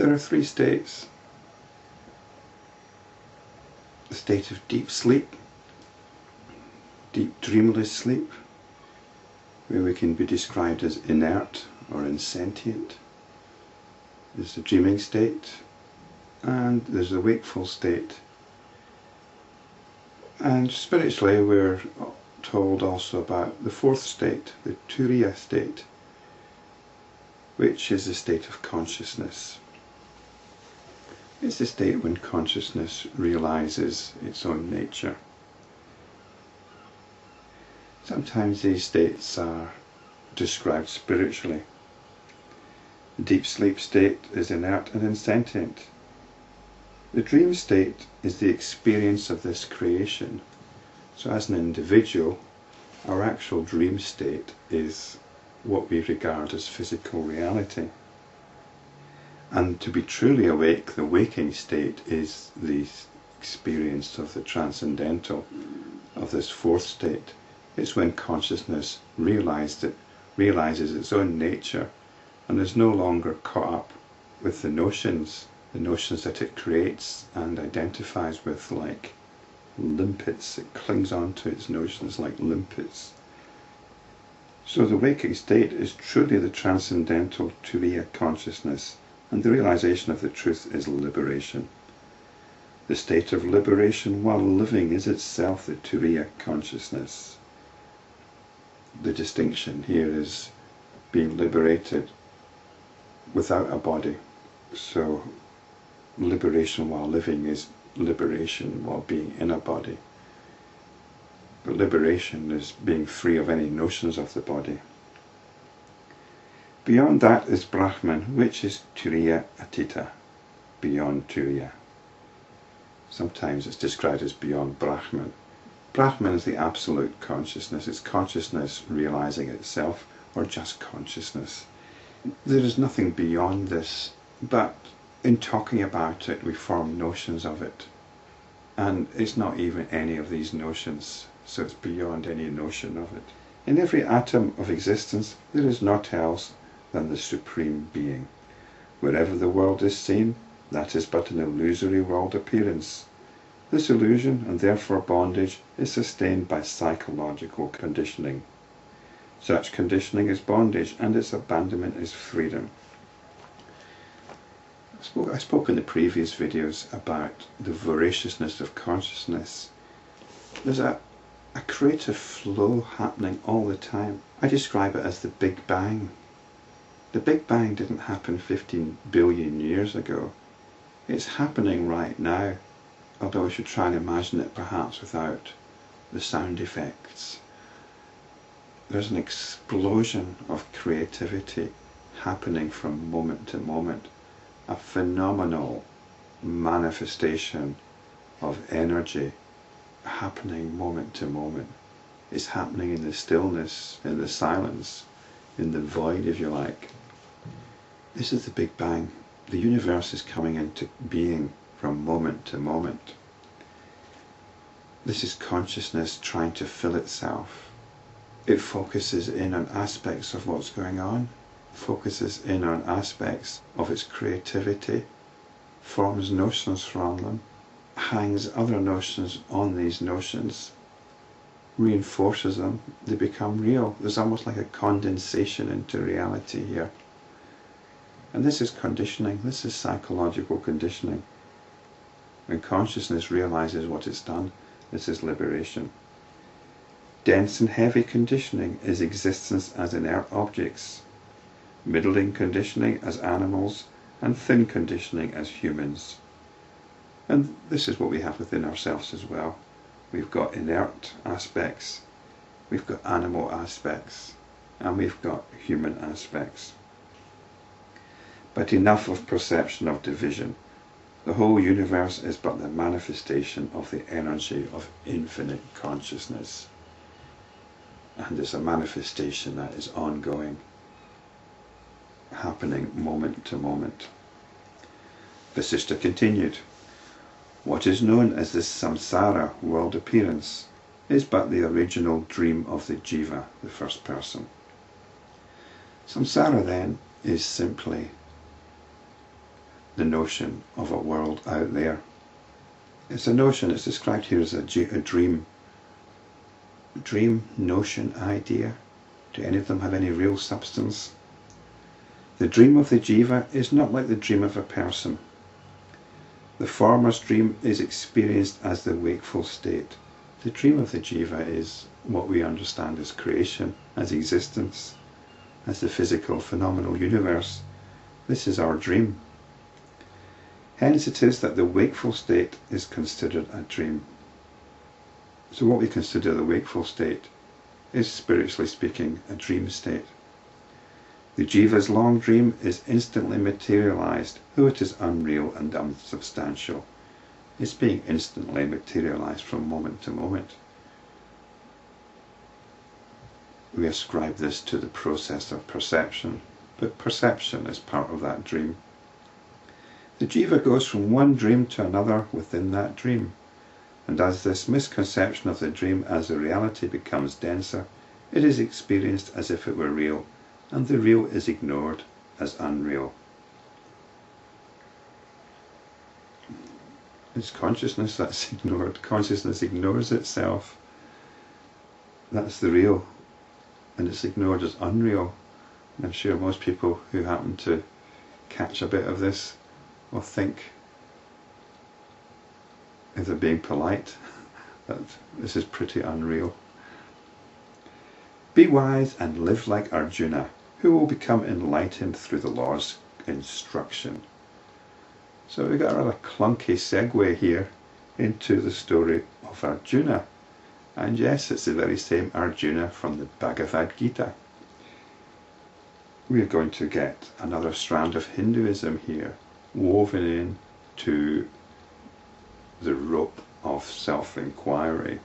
There are three states. The state of deep sleep, deep dreamless sleep, where we can be described as inert or insentient. There's the dreaming state, and there's the wakeful state. And spiritually we're told also about the fourth state, the turiya state, which is the state of consciousness. It's the state when consciousness realizes its own nature. Sometimes these states are described spiritually. The deep sleep state is inert and insentient. The dream state is the experience of this creation. So as an individual, our actual dream state is what we regard as physical reality. And to be truly awake, the waking state is the experience of the transcendental, of this fourth state. It's when consciousness realizes its own nature and is no longer caught up with the notions that it creates and identifies with, like limpets. It clings on to its notions like limpets. So the waking state is truly the transcendental turiya consciousness, and the realization of the truth is liberation. The state of liberation while living is itself the turiya consciousness. The distinction here is being liberated without a body. So liberation while living is liberation while being in a body. But liberation is being free of any notions of the body. Beyond that is Brahman, which is turiya-atita, beyond turiya. Sometimes it's described as beyond Brahman. Brahman is the absolute consciousness. It's consciousness realizing itself, or just consciousness. There is nothing beyond this, but in talking about it we form notions of it. And it's not even any of these notions, so it's beyond any notion of it. In every atom of existence there is naught else than the Supreme Being. Wherever the world is seen, that is but an illusory world appearance. This illusion, and therefore bondage, is sustained by psychological conditioning. Such conditioning is bondage, and its abandonment is freedom. I spoke in the previous videos about the voraciousness of consciousness. There's a creative flow happening all the time. I describe it as the Big Bang. The Big Bang didn't happen 15 billion years ago. It's happening right now, although we should try and imagine it perhaps without the sound effects. There's an explosion of creativity happening from moment to moment, a phenomenal manifestation of energy happening moment to moment. It's happening in the stillness, in the silence, in the void, if you like. This is the Big Bang. The universe is coming into being from moment to moment. This is consciousness trying to fill itself. It focuses in on aspects of what's going on, focuses in on aspects of its creativity, forms notions from them, hangs other notions on these notions, reinforces them, they become real. There's almost like a condensation into reality here. And this is conditioning, this is psychological conditioning. When consciousness realizes what it's done, this is liberation. Dense and heavy conditioning is existence as inert objects, middling conditioning as animals, and thin conditioning as humans. And this is what we have within ourselves as well. We've got inert aspects, we've got animal aspects, and we've got human aspects. But enough of perception of division. The whole universe is but the manifestation of the energy of infinite consciousness. And it's a manifestation that is ongoing, happening moment to moment. Vasishta continued, what is known as the Samsara world appearance is but the original dream of the Jiva, the first person. Samsara then is simply the notion of a world out there. It's a notion, it's described here as a dream. Dream, notion, idea. Do any of them have any real substance? The dream of the jiva is not like the dream of a person. The former's dream is experienced as the wakeful state. The dream of the jiva is what we understand as creation, as existence, as the physical phenomenal universe. This is our dream. Hence it is that the wakeful state is considered a dream. So what we consider the wakeful state is, spiritually speaking, a dream state. The jiva's long dream is instantly materialized, though it is unreal and unsubstantial. It's being instantly materialized from moment to moment. We ascribe this to the process of perception, but perception is part of that dream. The jiva goes from one dream to another within that dream, and as this misconception of the dream as a reality becomes denser, it is experienced as if it were real, and the real is ignored as unreal. It's consciousness that's ignored. Consciousness ignores itself. That's the real, and it's ignored as unreal. And I'm sure most people who happen to catch a bit of this will think, if they're being polite, that this is pretty unreal. Be wise and live like Arjuna, who will become enlightened through the Lord's instruction. So we've got a rather clunky segue here into the story of Arjuna. And yes, it's the very same Arjuna from the Bhagavad Gita. We're going to get another strand of Hinduism here, woven in to the rope of self-inquiry.